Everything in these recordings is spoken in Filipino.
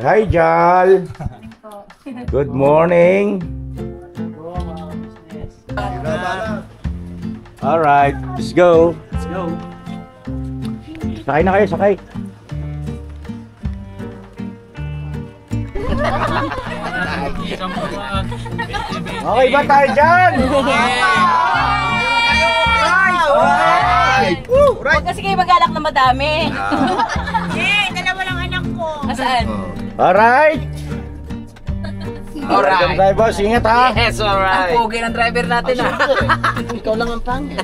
Hi, Jal. Good morning. All right, let's go. Let's go. Sakay na kayo, sakay. Okay ba tayo dyan? Alright! Huwag kasi kayo mag-alak na madami. Dalawa lang anak ko. Saan? Alright. Welcome tayo, boss. Ingat ha. Yes, alright. Ang pogi ng driver natin ah. Ikaw lang ang pangit.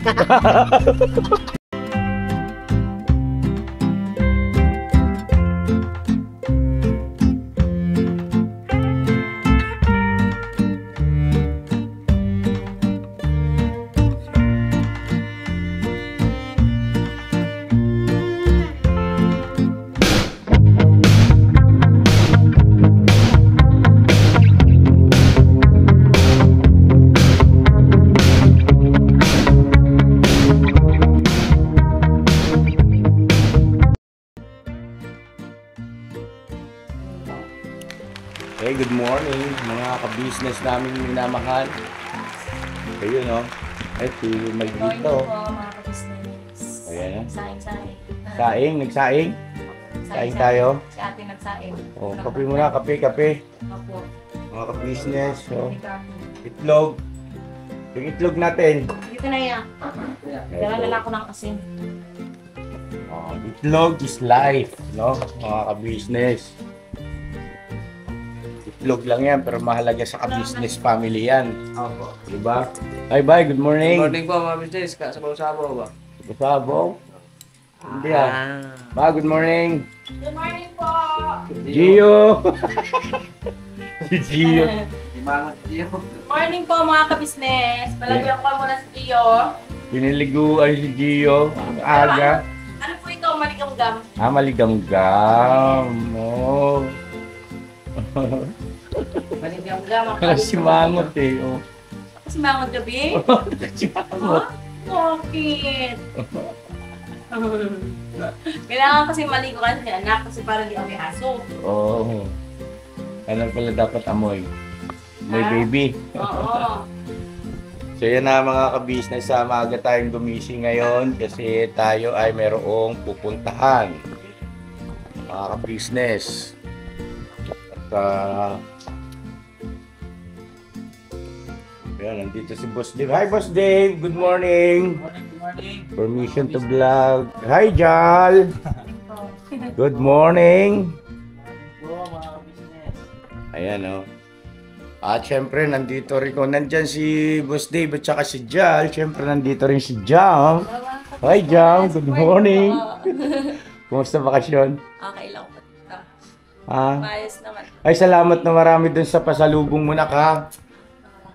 Hey, good morning mga ka-business namin minamahal. Ayun no. Ay, si Maldito. Mga ka-business. Ayan. Saing-saing. Saing, nagsaing. Saing tayo. Si ate nagsaing. Oh, kape muna, kape. Opo. Mga ka-business. Oh, itlog. Yung itlog natin. Dito na yan. Dala na ako ng asin. Oh, itlog is life, no? Mga ka-business. Itlog lang yan, pero mahalaga sa ka-business family yan. Opo. Diba? Hi, bye. Good morning. Good morning po mga business. Sabaw-sabaw ba? Sabaw. Hindi ah. Ba, good morning. Good morning po! Gio. Si Gio. Imangat niyo. Good morning po mga ka-business. Palagyan ko muna si Gio. Piniliguan si Gio. Ang aga. Ano po ito? Maligamgam. Ah, maligamgam. Oh. Maligamgam ang Si Mangot eh. Oh. Si Mangot gabi? Si Mangot. Bakit? Kailangan kasi maligo kasi anak kasi para di kami aso. Oh. Ano pala dapat amoy? May Ah. baby. Oo. So yan na mga ka-business, maaga tayong gumising ngayon kasi tayo ay merong pupuntahan. Mga ka-business. At yan, nandito si Boss Dave. Hi Boss Dave, good morning. Good morning. Permission to vlog. Hi Jal. Good morning. Po mga business. Ayan o. At syempre, nandito rin ko. Nandyan si Boss Dave at saka si Jal. Syempre, nandito rin si Jam. Hi Jam, good morning. Kumusta bakasyon? Okay lang po dito. Ha? Maayos naman. Ay, salamat na marami dun sa pasalubong mo na ka.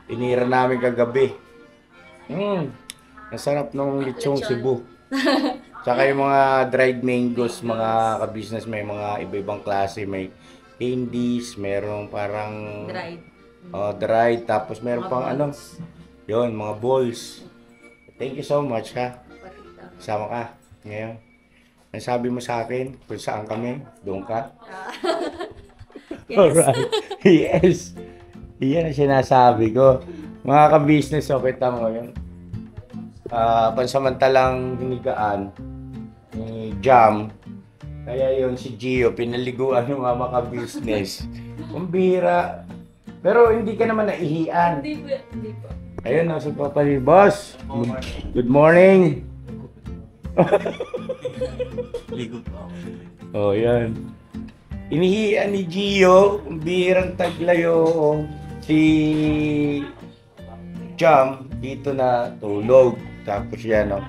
Tinira namin kagabi. Ang sarap ng lechong Cebu. Tsaka yung mga dried mangoes, mga ka-business, may mga iba-ibang klase. May candies, merong parang Dried. dried, tapos meron Mga pang ano, balls. yon mga balls. Thank you so much ha. Sama ka ngayon. Ang sabi mo sa akin, kung saan kami, doon ka. Yes. Alright. Yes. Iyan ang sinasabi ko. Mga ka-business, okay tama yun. Pansamantalang hinigaan ni Jam. Kaya yun si Gio, pinaliguan ng mga ka-business. Kung bihira. Pero hindi ka naman naihian. Hindi po. Hindi po. Ayun na si Papa ni Boss. Good morning. Ligo po ako. Oh, yan. Inihian ni Gio, bihirang taglayo si Jam dito na tulog. Tapos yan, no.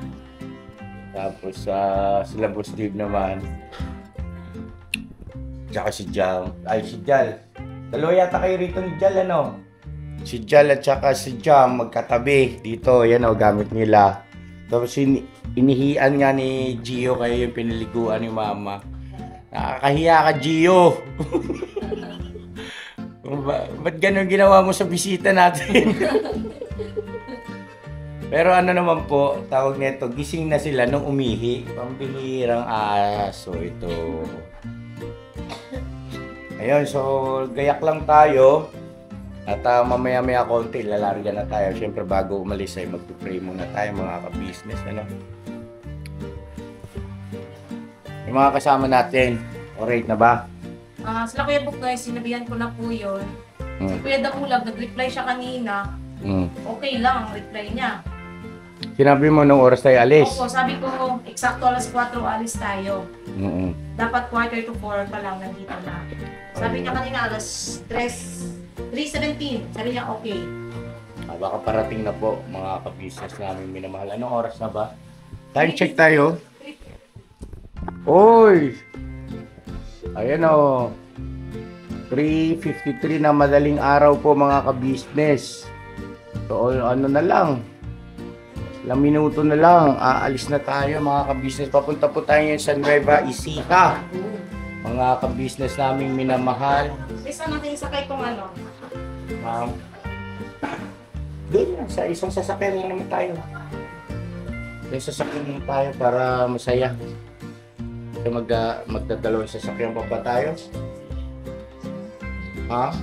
Tapos sila Boss Dave naman. Tsaka si Jam. Ay, si Jal. Dalawa yata kayo rito ni Jal, ano? Si Jal at saka si Jam magkatabi. Dito, yan o, gamit nila. Tapos inihian nga ni Gio kayo yung pinaliguan ni Mama. Nakakahiya ka, Gio. Ba't ganun ginawa mo sa bisita natin? Pero ano naman po, tawag nito, gising na sila nung umihi. Pambihirang aso ito. Ayun, so gayak lang tayo. At mamaya-maya konti, lalarga na tayo. Siyempre, bago umalis ay mag-pray muna tayo mga ka-business. Ano? Yung mga kasama natin, alright na ba? Sila Kuya Buk guys, sinabihan ko na po yun. Si Hmm. Kuya Damulag, nag-reply siya kanina. Hmm. Okay lang ang reply niya. Sinabi mo nung oras tayo alis? Opo, sabi ko, eksakto alas 4 alis tayo. Mm-mm. Dapat 3:45 pa lang nandito na. Sabi niya kanina alas 3:17. Sabi niya okay. Baka parating na po mga ka-business namin minamahal. Anong oras na ba? Time check tayo. Oy! Ayan o. 3:53 na madaling araw po mga ka-business. So ano na lang. Ilang minuto na lang. Aalis na tayo mga ka-business. Papunta po tayo sa Nueva Ecija. Mga ka-business naming minamahal. Isa natin sakay kung ano. Doon lang, sa isang sasakyan lang naman tayo. Isang sasakyan lang tayo para masaya. So magdadalawang sasakyan pa ba tayo? Ha?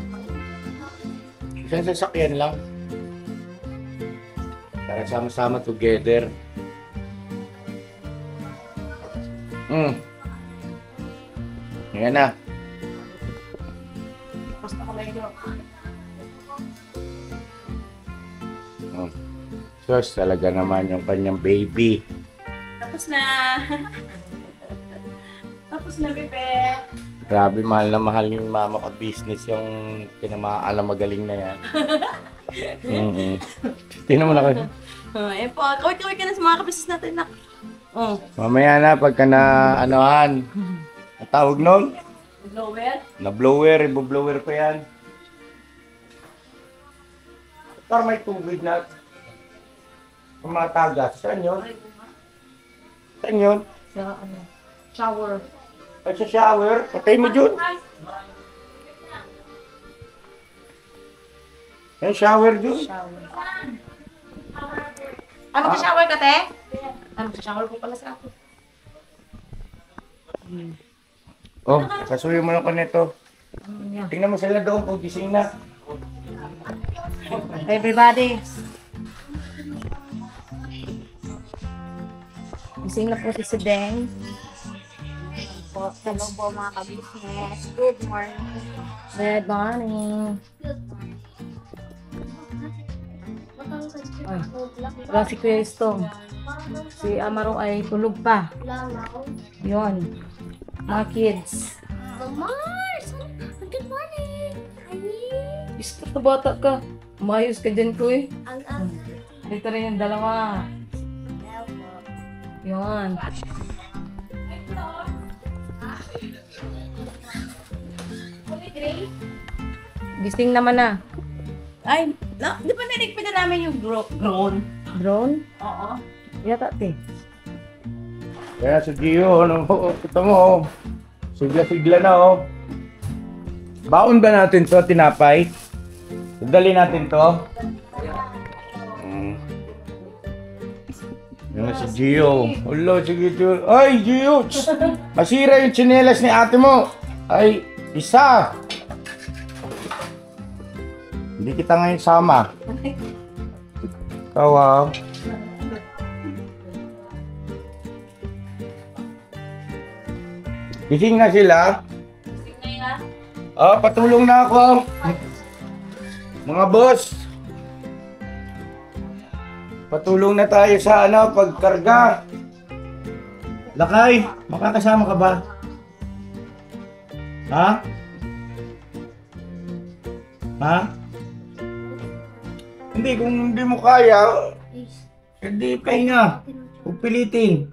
Isang sasakyan lang. Para sama-sama together. Yan na. Basta ko medyo. Sus, talaga naman yung kanyang baby. Tapos na. Tapos na, Pepe. Grabe, mahal na mahal yung mama ka business yung kinamaalam magaling na yan. Tingnan mo na kayo. Eh po, kaway-kaway ka na sa mga kabisnes natin na. Oh. Mamaya na, pagka na, anohan, ang tawag nun? Blower. Na blower, ibo-blower pa yan. Para may tubig na mga tagas. Saan yun? Saan yun? Sa ano? Shower. Ay, sa shower. Patay mo dyan. Yung shower dyan. Shower. Ano sa shower ka, te? Ano sa shower ko pala sa ako. Oh, kasuyo mo lang ko nito. Yeah. Tingnan mo sila doon kung gising na. Everybody. Gising na po si Deng. Hello po mga ka-business. Good morning. Good morning. Ay, wala si Kuya Istong. Si Amaro ay tulog pa. Yun. Mga kids. Mars! Good morning! Isto na bata ka. Umayos ka dyan, Kuy. Ang Dito rin yung dalawa. Yun. Gising naman na. Ay, di ba nirigpita namin yung drone? Drone? Oo. Yata, te. Kaya si Gio, ano, ito mo, oh. Sigla-sigla na, oh. Baon ba natin to, tinapay? Dali natin to. Yan na si Gio. Hello, sige, Gio. Ay, Gio! Masira yung tsinelas ni ate mo. Ay, isa. Hindi kita ngayon sama. Ikaw, ah. Gising na sila. Patulong na ako. Mga boss. Patulong na tayo sa pagkarga. Lakay, makakasama ka ba? Ha? Ha? Hindi, kung hindi mo kaya, hindi pahinga. Pupilitin.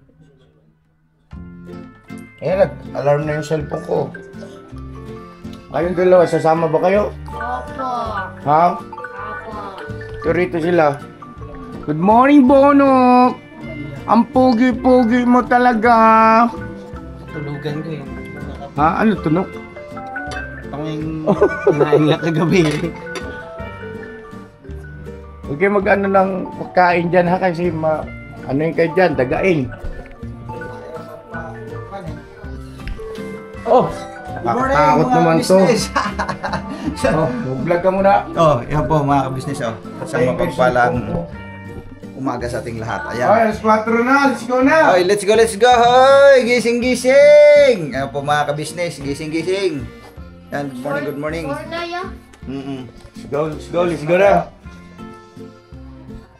Nag-alarm na yung cellphone ko. Kayong dalawa, sasama ba kayo? Opo. Ha? Opo. So rito sila. Good morning, Bono! Ang pogi-pogi mo talaga. Tulugan ko eh. Ha? Ano tunog? Ako yung kinain nga kagabi. Huwag kayo mag-ano ng pagkain dyan ha kasi ano yung kayo dyan, dagain. Oh! Nakakatakot naman to. Vlog ka muna. Yan po mga kabisnes. Sa mapagpalang umaga sa ating lahat. Ayan. Ay, alas 4 na. Let's go na. Okay, let's go, let's go! Hoy! Gising, gising! Ayan po mga kabisnes, gising, gising! Yan, good morning, good morning. Let's go na.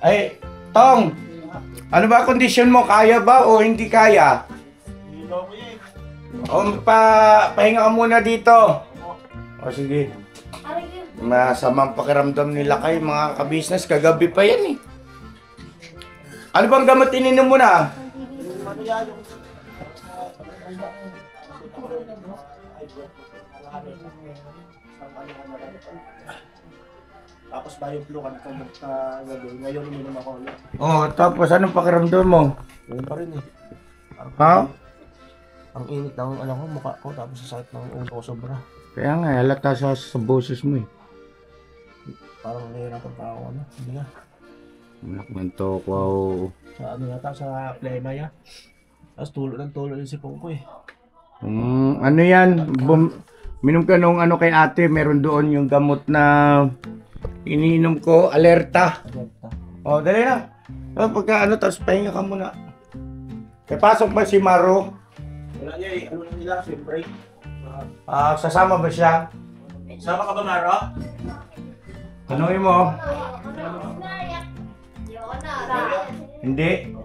Ay, Tong! Ano ba condition mo? Kaya ba o hindi kaya? O pahinga ka muna dito. O sige. Masamang pakiramdam nila kayo mga kabisnes. Kagabi pa yan eh. Ano bang gamot ininom mo na? Tapos bio-flu ka gagawin. Ngayon uminom ako ulit. Oh, tapos anong pakiramdam mo? Ganun pa rin eh. Ha? Ang init ng mukha ko tapos sa sakit ng ulo ko sobra. Kaya nga, halata sa boses mo eh. Parang nahihirapan pa ako hindi nga. Anak ng tokwaw. Sa yata sa plema ya. Tapos tulo yung sipong ko eh. Ano yan? Minom ka nung ano kay ate, meron doon yung gamot na iniinom ko, alerta. O, dali na. Pagka tapos pahinga ka muna. Kaya pasok ba si Maro? Wala niya eh. Ano na nila? Swim break. Sasama ba siya? Sama ka ba, Maro? Tanungin mo. Hindi.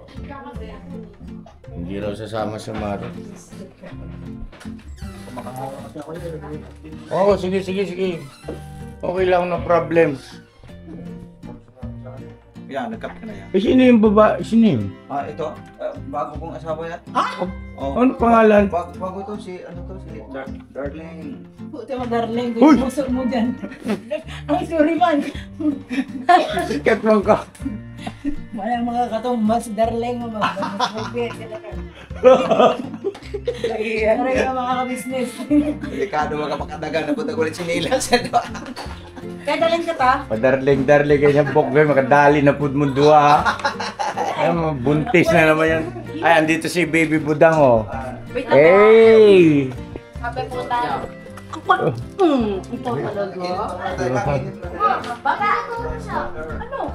Hindi raw sasama si Maro. Oo, sige. Okay lang, no problem. Yan, nagkap ka na yan. Sino yung baba? Sino yun? Ito, bago kong asawa yan. Ano pangalan? Bago to, si Darling. Puti mo, darling. Uy! Puso mo dyan. Ang sorry man. Sikat mo ka. Walang mga katumbas, darling mo. Aray ka mga ka-business. Delikado makapakadagan na punta ko ulit sinilas. Kaya dalhin ka ta? Padarling, ganyan bokbe, makadali na pud mo dua. Ay, buntis na naman yan. Ay, andito si Baby Budang, oh. Wait, Hey! Sabi po tayo. Ito talaga. Baka ano?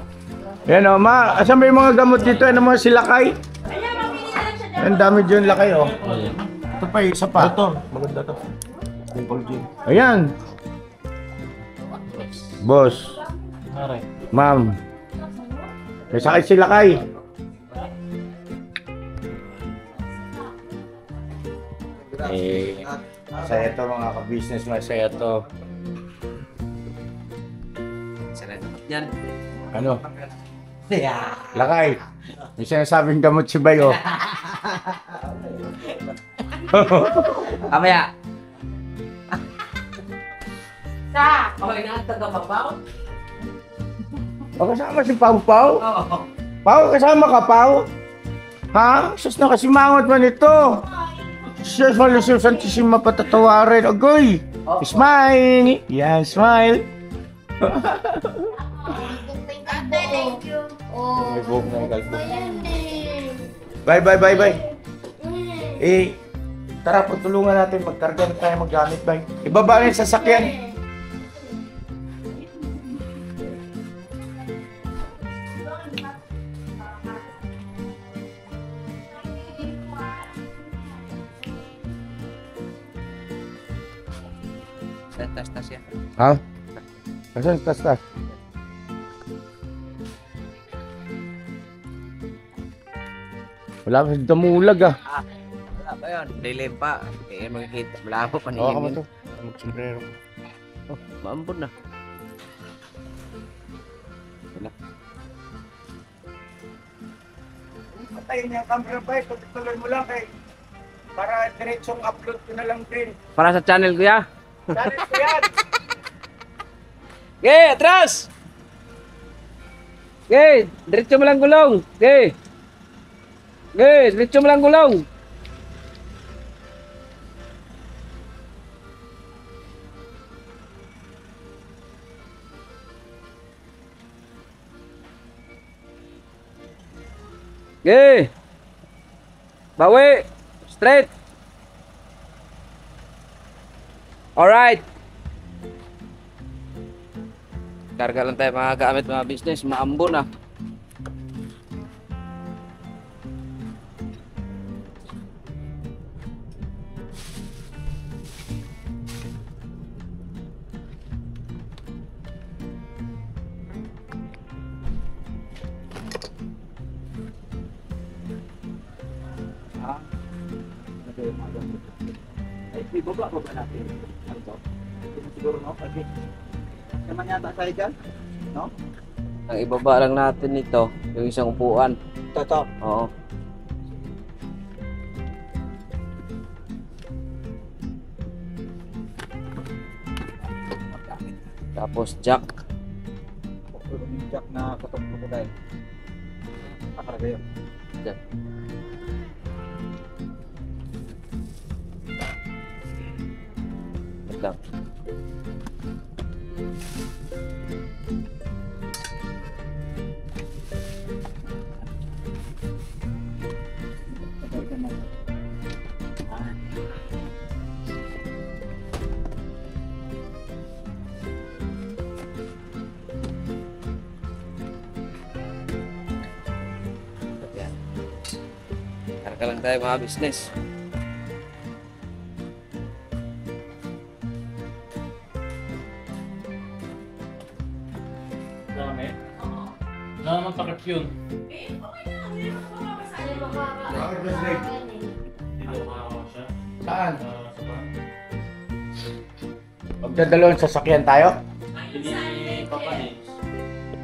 Yan, oh, ma. Asan ba yung mga gamot dito? Ano mo, si Lakay? Ayan, mamili na lang siya dyan. Ang dami dyan, Lakay, oh. Ito pa, isa pa. Ito, maganda to. Dimple gin. Ayan. Boss. Aray. Ma'am. May sakit si Lakay. Masaya to mga ka-business, masaya to. Yan. Ano? Lakay. May sinasabing gamot si Bayo. Amaya. Okay na, taga-babaw? O kasama si Pau Pau? Pau, kasama ka Pau? Ha? Sus na kasi mangot man ito. Sus, malusog santisima patatawarin. Agoy! Smile! Yan, smile. Thank you. Oh. May buhok na yung galbo. Ayan eh. Bye. Eh, tara, pagtulungan natin. Magkarga na tayo maggamit, bye. Ibaba na yung sasakyan. Tas yan. Ha? Kasan tas? Wala pa sa damulag ah. Wala pa yun. Dilim pa. Makikita. Malabo pa Oo, kama to. Mag-sombrero. Maambon na. Patayin niya ang camera ba? Tuloy mo lang kay para diretsong upload ko na lang din. Para sa channel ko ya. Channel ko yan! Okay, atras! Okay, diretso mo lang gulong. Okay. Okay, diretso mo lang gulong. Okay. Bawi. Straight. Alright. Karga lang tayo mga gamit mga business. Maambo na. Ay, ibaba ko ba natin? Ano to? Siguro no? Kasi naman yata tayo dyan? No? Ang ibaba lang natin ito, yung isang upuan. Toto. Oo. Tapos jack. Yung jack na katok ko dahil. Nakarga yun. Jack. Wait lang. Yan. Karga lang tayo mga business. Dami. Wala naman takip yun. Hindi ko makawa siya. Saan? Sa ba? Magdadalawang sasakyan tayo? Hindi papanis.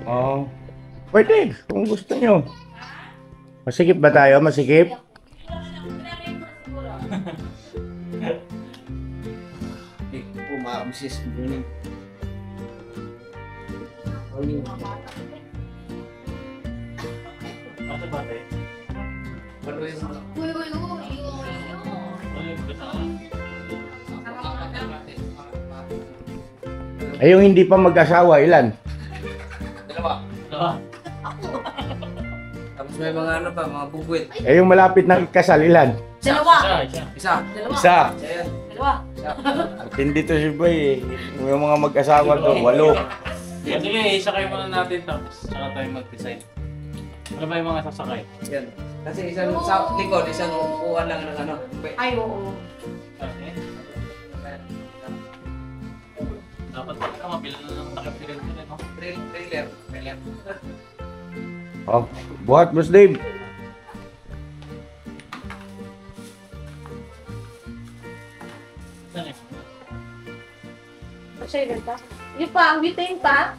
Oo. Pwede, kung gusto nyo. Masikip ba tayo? Masikip? Mga business. Asa ba tayo? Uy, uy, uy, uy, uy. Ano yung kasama? Ay, yung hindi pa mag-asawa, ilan? Dalawa. Dalawa. Tapos may mga ano pa, mga bugwit. Eh, yung malapit na ikasal, ilan? Dalawa. Isa. Isa. Dalawa. Isa. Isa yan. Dalawa. At hindi to si Boy eh. Yung mga mag-asawa to, 8. Sige, isakay muna natin tapos saka tayo mag-design. Ano ba yung mga sasakay? Yan. Kasi isang sa likod, isang upuan lang ng ano. Ay, oo. Okay. Dapat talaga mabilan na ng takip sila dito, no? Trailer. Oh, buhat, Boss Dave. Saan eh? Siya yung ganda. Yung pa, ang bitin pa.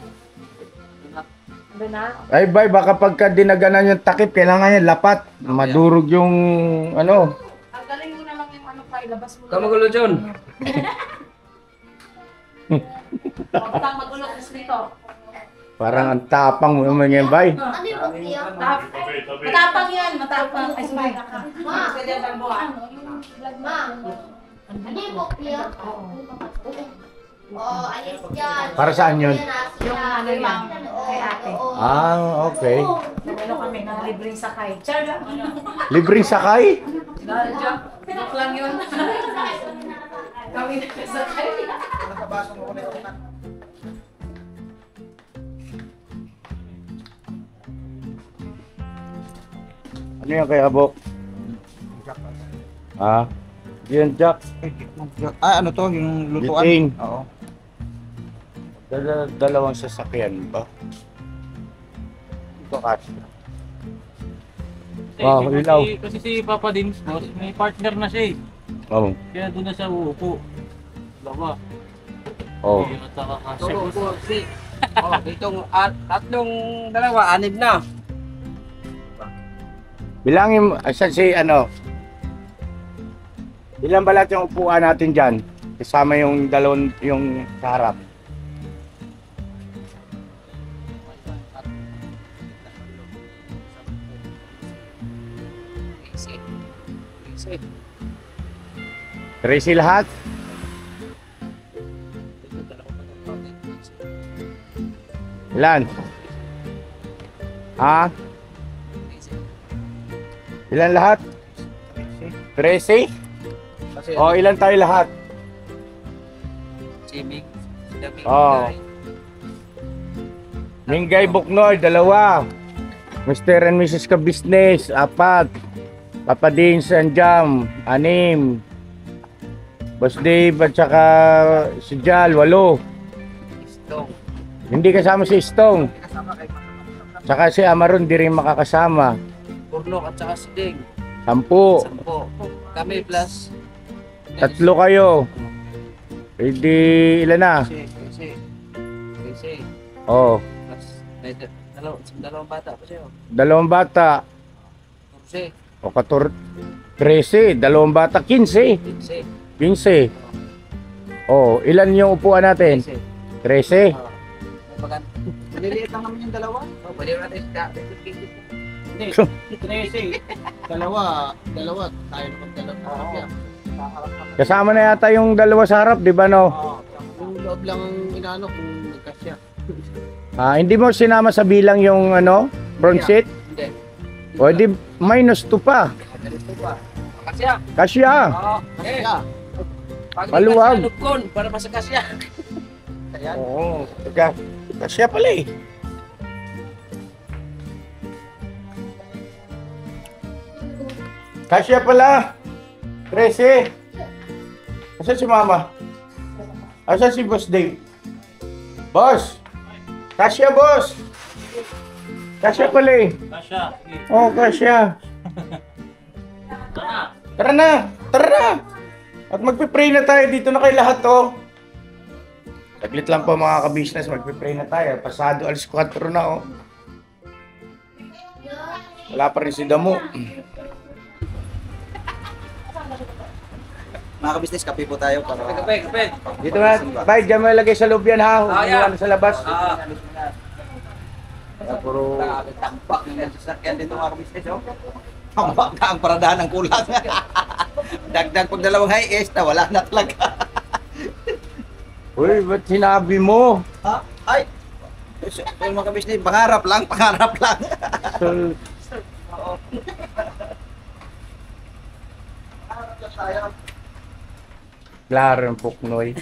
Ano na? Ay, bay, baka pagka dinaganan yung takip, kailangan yan lapat. Madurog yung, ano. Ang galing mo na lang yung ano pa, ilabas mo. Kamagulo, John. Huwag kang mag-ulok dito. Parang ang tapang mo naman yan, bay. Ano yung bukya? Matapang yan, matapang. Ay, sorry. Ma, Pwede ba mo? ma. Ano yung bukya? Oo, alis dyan. Para saan yun? Yung ano lang, kay ate. Ah, okay. Ano kami, naglibreng sakay. Char lang. Libreng sakay? Joke lang yun. Kami nagsasakay. Ano yan kay Abok? Ah, yun, Jack. Ah, ano to? Yung lutuan? Biting. Oo. Dalawang sasakyan ba? Ito kasi. Wow, ilaw. Kasi si Papa Dins, boss, may partner na siya eh. Oh. Kaya doon na siya uupo. Dalawa. Oh. Kaya nakakasya. So, si. Oh, ditong tatlong dalawa, 6 na. Bilangin mo, asan si ano? Ilan ba lahat yung upuan natin dyan? Kasama yung dalawang, yung sa harap. Easy. 13 lahat? Ilan? Ha? Ilan lahat? 13? Kasi O, ilan tayo lahat? Oh. Mingay Buknoy, 2. Mr. and Mrs. Ka Business, 4. Papa Dins and Jam, 6. Boss Dave at saka si Jal, 8. Hindi kasama si Stong. Saka si Amaron, di rin makakasama. Purnok at saka si Ding. 10. 10. Kami plus. 3 kayo. Hindi, ilan na? Kasi. Oh, Plus, may dalawang bata pa siya. 2 bata. Kasi, O 13, 2 bata, 15. 15. Oh, ilan yung upuan natin? 13. Maliliit lang naman yung dalawa. Pwede natin siya. Hindi, 13. Dalawa, tayo naman dalawa. Kasama na yata yung 2 sa harap, di ba no? Yung loob lang ang inaano kung nagkasya. Hindi mo sinama sa bilang yung front seat? Hindi. O di minus 2 pa. Ganito pa. Kasya. Kasya. Oo. Eh. Pag Maluwag. kasya, lugkon, para masakasya. Oo. Kasya pala eh. Kasya pala. 13. Asan si Mama? Asan si Boss Dave? Boss! Kasya, boss! Kasya pala eh. Kasya. Oh, kasya. Tara na! Tara na! At magpipray na tayo. Dito na kayo lahat, oh. Saglit lang po mga ka-business. Magpipray na tayo. Pasado alas 4 na, oh. Wala pa rin si Damo. Mga ka-business, kape po tayo para... Kape. Dito na. Bye, dyan mo ilagay sa loob yan, ha. Huwag yeah. mo sa labas. Puro... Tampak na sasakyan dito mga ka-business, oh. Tampak na ang paradahan ng kulang. Dagdag pag 2 high-S na wala na talaga. Uy, ba't sinabi mo? Ha? Ay! So, mga ka-business, pangarap lang. So, klaro yung Puknoy.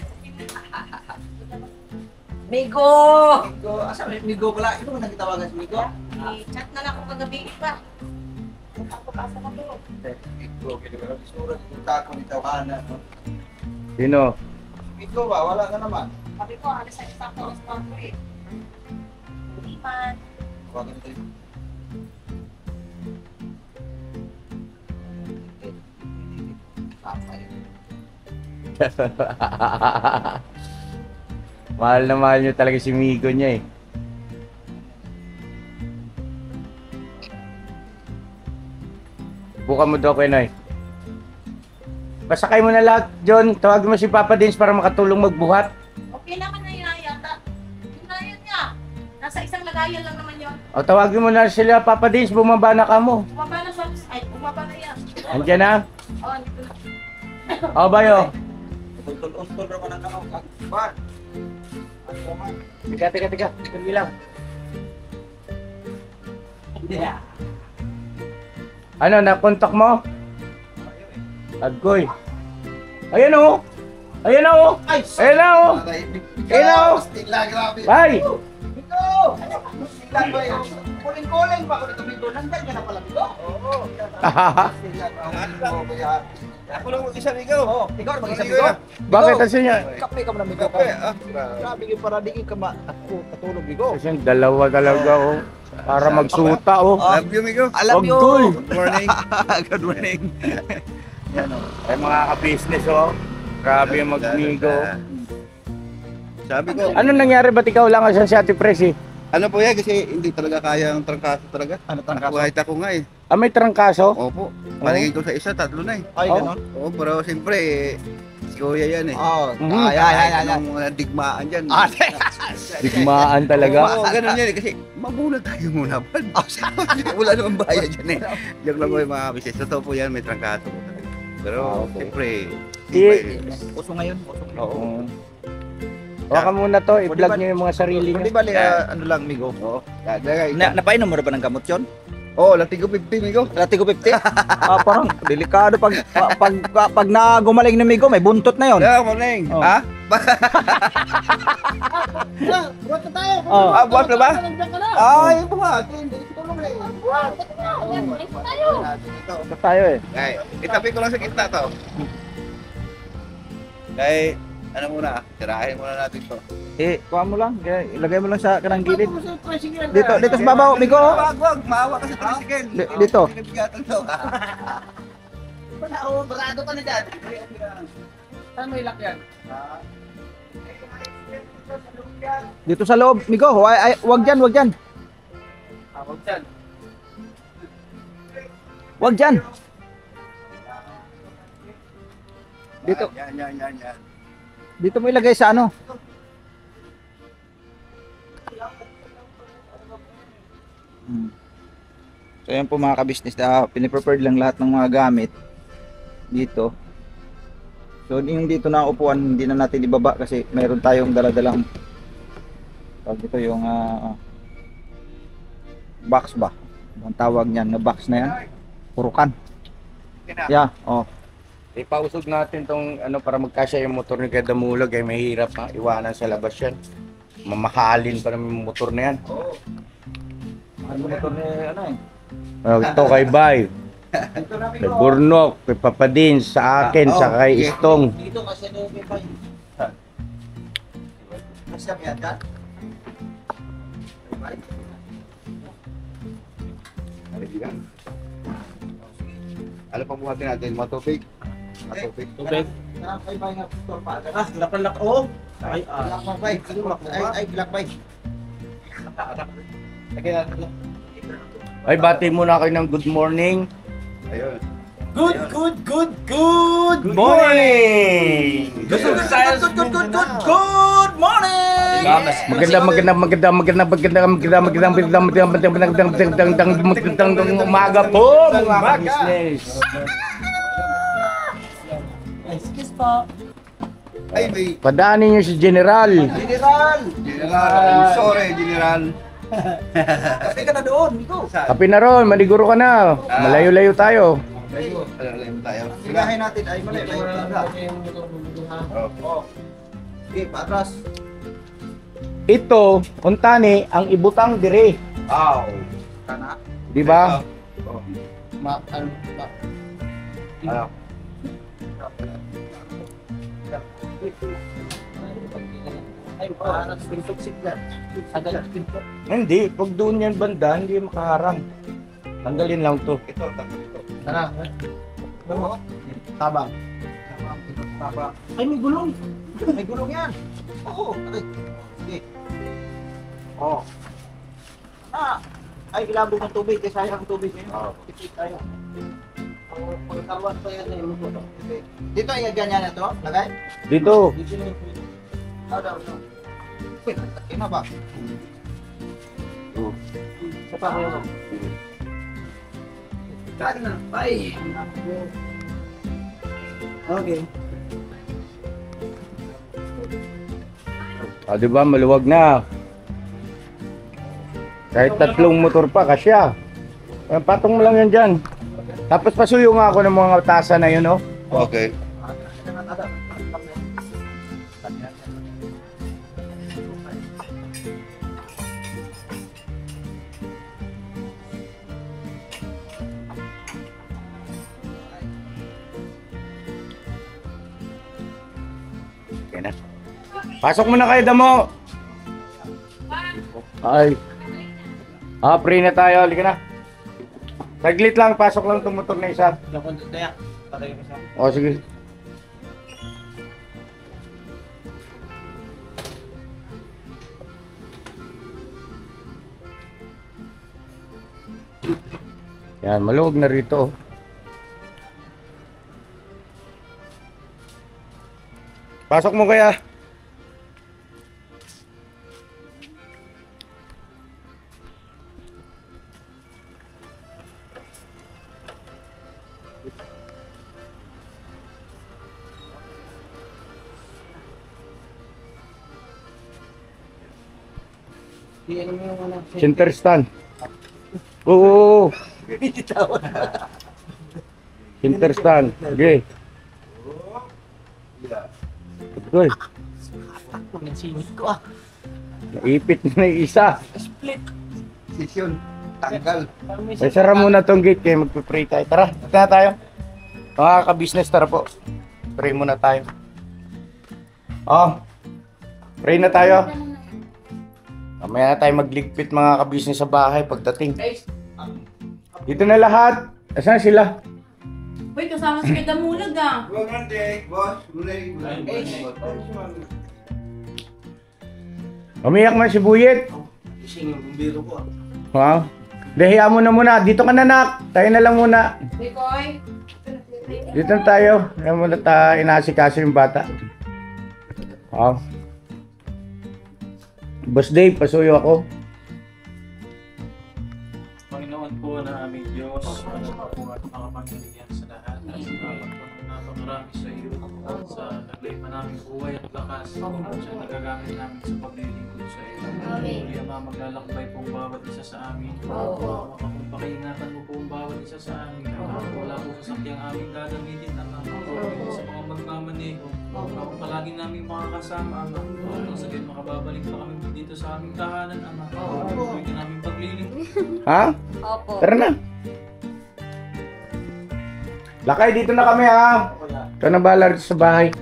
Migo! Migo, asa may Migo pala? Ito mo nagtawagan si Migo? Chat na lang ako kagabi pa. Ako pa sa kayo. Migo, kaya surat yung tako ni Tawanan. Sino? Migo ba? Wala ka naman. Sabi ko, alas sa isang oras pa ako eh. Hindi man. Tawagan tayo. Mahal na mahal nyo talaga si Migo niya eh. Buka mo daw kayo, Noy. Pasakay mo na lahat, John. Tawagin mo si Papa Dins para makatulong magbuhat. Okay naman na yun yata. Yun na yun niya. Nasa isang lagayan lang naman yun. O tawagin mo na sila, Papa Dins, bumaba na ka mo. Bumaba na siya. Ay, bumaba na yan. Andiyan na? Oh, dito na. O, bayo. Untol-untol naman ang ano. Ba? Teka. Sige lang. Ano, nakontak mo? Agkoy. Ayan o. Ayan o. Ayan na o. Ayan na o. Stila, grabe. Bye. Migo! Stila ba yun? Kuling-kuling pa ako dito, Migo. Nandyan ka na pala, Migo? Oo. Stila, kaya... Ako lang mag-isa, Migo. Oo. Ikaw mag-isa, Migo. Bakit kasi niya? Kape ka mo na, Migo. Kape, ah. Grabe yung para di ka matulog, Migo. Kasi yung dalawa talaga o. Para magsuta o. Love you, Migo. I love you. Agkoy. Good morning. Good morning. Ay mga ka-business o. Grabe yung magmigo. Sabi ko, Ano nangyari? Ba't ikaw lang asan si Ate Presi? ano po yan kasi hindi talaga kaya ang trangkaso talaga. Ano trangkaso? Buhay ako nga eh. May trangkaso? Opo. Paningin ko sa isa, 3 na eh. Ay, Oh. ganon. Oo, pero siyempre si Kuya yan eh. Oo. Mhm. Ay. Anong digmaan dyan. Digmaan talaga. Oo, ganun yan eh. Kasi mabuna tayo muna. Wala namang bayad yan eh. Diyan lang po yung mga business. Totoo po yan, may trangkaso po talaga. Pero Okay. siyempre, Uso ngayon. Oo. Baka muna to, i-vlog niyo yung mga sarili Hindi niyo. ba ano lang, Migo? Oo. Napainom mo na ba ng gamot yun? Oh, latigo 50, Migo. Lati ko 50. Parang delikado pag na gumaling na Migo, may buntot na 'yon. Yeah, morning. Oh. Ha? Buat na tayo. Oh. Ah, buwan na ba? Nandiyan ka na. Ay, buhatin. Tulong eh. Ito tayo eh. Ay, itabi ko lang sa gitna to. Kay, ano muna, tirahin muna natin to. Kuha mo lang, ilagay mo lang sa kanang gilid. Sa tricycle. Dito sa babaw, Migo. Wag, maawa ka sa tricycle. Dito. Pinabigatan to. Barado ka na dyan. Saan may lakyan? Dito sa loob, Migo. Wag diyan, wag diyan. Huwag dyan. Wag diyan. Dito. Yan. Dito mo ilagay sa ano? So yan po mga ka-business, piniprepared lang lahat ng mga gamit dito. So yung dito na upuan, hindi na natin ibaba kasi mayroon tayong daladalang dito yung box ba? Ang tawag niyan na box na yan. Purukan. Yeah, oh. Ipausog natin tong ano para magkasya yung motor ni Kadamulog ay mahirap na iwanan sa labas yan. Mamahalin pa naman yung motor na yan. Ano motor ni ano eh? Ito kay Bay, kay Burnok, kay Papadin, sa akin, sa kay Istong. Dito kasi na yung pa. Kasi yan dyan. Ano pa buhatin natin? Matubig. Tubig. Ay, bay nga. Lak. Oh. Black bay. Ay, black bay. Ay, bati muna kayo ng good morning. Ayun. Good morning! Good morning! Magandang umaga po mga business. Excuse po. Ay, may Padaanin niyo si General. General! General. Sorry, General. Kasi ka na doon, Miko. Kape na ron, maniguro ka na. Malayo-layo tayo. Alam tayo. Sigahin natin ay mali. Okay, patras. Ito, untani, ang ibutang dire. Aw. Kana. Di ba? Ano? Ano? Ay, parang pintok sigla. Sagal pintok. Hindi, pag doon yan banda, hindi makaharang. Tanggalin lang to. Ito, tapos ito. Tara. Tabang. Tabang. Ay, may gulong. May gulong yan. Oo. Okay. Sige. Oo. Ay, ilabog ng tubig. Kasi sayang ang tubig ngayon. Oo. Tipid tayo. Pagkawan pa yan. Okay. Dito ay ganyan na to. Lagay. Dito. Dito na yung pwede. Daw. Wait, ina ba? Sa pa kayo. Kaya na. Bye. Okay. Di ba, maluwag na. Kahit 3 motor pa, kasya. Patong mo lang yan dyan. Tapos pasuyo nga ako ng mga tasa na yun, oh. Okay. Okay na. Pasok mo na kayo, damo. Ay. Free na tayo. Halika na. Saglit lang, pasok lang itong motor na isa. O, sige. Yan, maluwag na rito. Pasok mo kaya. Center stand. Oo. Interstand. Sige. Uy. Naipit na yung isa. Session. Tanggal. Ay, sara muna tong gate kaya magpipray tayo. Tara, ito na tayo. Mga ka-business, tara po. Pray muna tayo. Oh, pray na tayo. Mamaya na tayo magligpit mga ka-business sa bahay pagdating. Dito na lahat. Asan sila? Uy, kasama si Kuya Damulag ah. Umiyak man si Buyet. Gising yung bumbiro ko. Wow. Dahiya mo na muna. Dito ka na, nak. Tayo na lang muna. Bikoy. Dito na tayo. Ayan muna tayo. Inaasikaso yung bata. Wow. Boss Dave, pasuyo ako. Panginoon po na aming Diyos, ano po at makapangyarihan sa lahat. At napakarami sa iyo sa naglay pa namin buhay at lakas. Siya nagagamit namin sa paglilingkod sa iyo. Muli Ama, maglalakbay pong bawat isa sa amin. Makapaingatan mo po ang bawat isa sa amin. Wala po sasakyang aming gagamitin, Ama. Sa mga magmamaneho. Ako palagi namin makakasama, Ama. Nang sa gayon makababalik pa kami dito sa aming tahanan, Ama. Pwede namin paglilingkod. Ha? Opo. Tara na. Lakay, dito na kami ha. Ito na bahala dito sa bahay.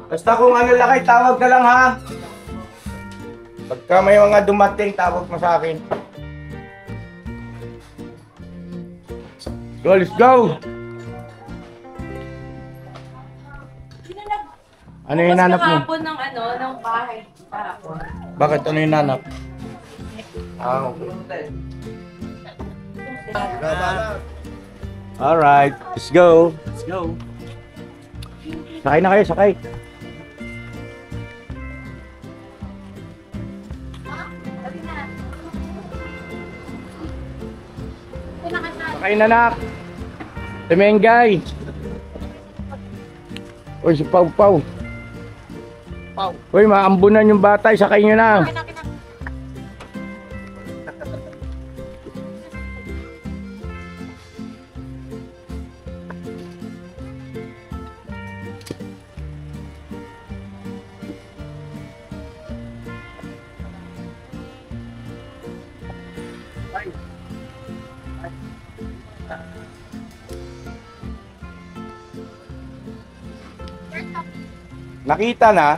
Basta kung ano lakay, tawag ka lang ha. Pagka may mga dumating, tawag mo sa akin. Go, let's go! Ano yung nanap mo? Kahapon ng ng bahay. Kahapon. Bakit? Ano yung nanap? Ah, okay. Alright, let's go. Let's go! Sakay na kayo, sakay. Sakay na, nak. Tumengay. Uy, si Pau Pau. Uy, maambunan yung bata, sakay nyo na. Nakita na?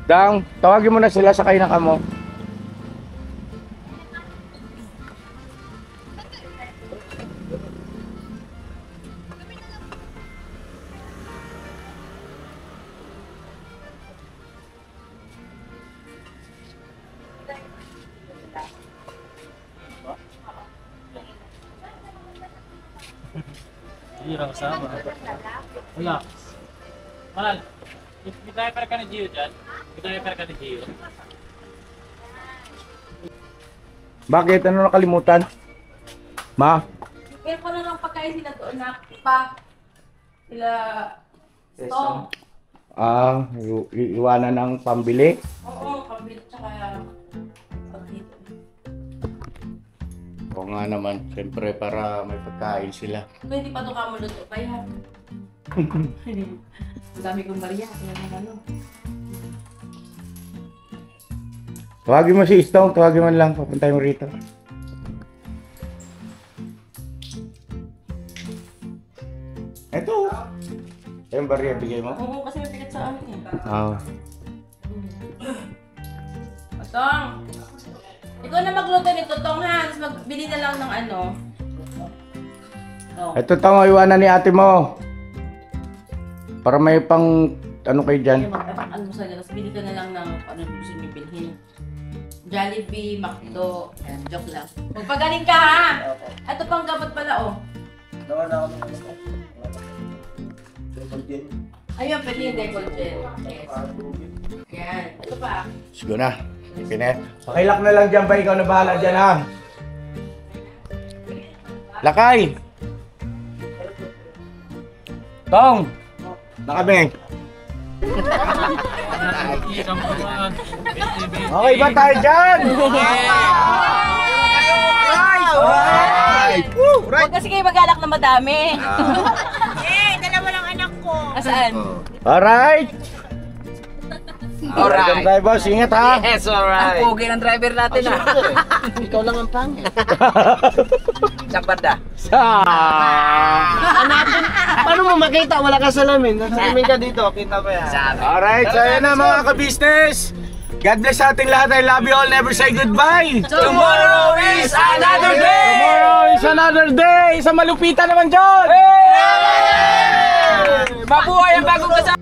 Dang, tawagin mo na sila, sakay na kamo. Hindi lang kasama. Wala. Mahal, i-diaper ka ni Gio dyan. I-diaper ka ni Gio. Bakit? Ano nakalimutan? Ma? Kaya ko na lang pagkain sila doon na pa. Sila Tom. Ah, iwanan ng pambili. Oo, pabili tsaka pagdito. Oo nga naman, siyempre para may pagkain sila. Pwede pa ito ka mo luto pa yan. Ang dami kong bariya. Kaya naman Tawagin mo si Istong, tawagin mo lang, papuntay mo rito. Ito. Yung barya, bigay mo? Oo, kasi may pigat sa amin eh. Oo. Tong! Ikaw na magluto nito, Tong ha. Tapos magbili na lang ng ano. Oh. Ito tango, iwanan ni ate mo. Para may pang, ano kayo dyan? Kaya mag-almusal niya. Tapos bili ka na lang ng ano gusto niyo bilhin. Jollibee, McDo. Ayan, joke lang. Magpagaling ka ha! Ito pang gamot pala oh. Gawa na ako ng ano. Double gin. Ayun, pwede yung Decolgel. Yes. Ayan. Ito pa. Sige na. Pinet. Pakilak na lang dyan ba? Ikaw na bahala dyan ha. Lakay! Tong! Na kami. Isang naman. Okay ba tayo dyan? Alright! Huwag kasi kayo mag-alak na madami. Asaan? Alright! Alright! Tayo boss, ingat ha! Yes, alright. Ang pogi ng driver natin ah. Ikaw lang ang pangit. Sa banda. Paano mo makita? Wala ka salamin. Salamin ka dito. Kita mo yan. Alright, so yan na mga ka-business! God bless sa ating lahat. I love you all. Never say goodbye! Tomorrow is another day! Tomorrow is another day! Isa malupitan naman dyan! Mabuhay ang bagong kasama!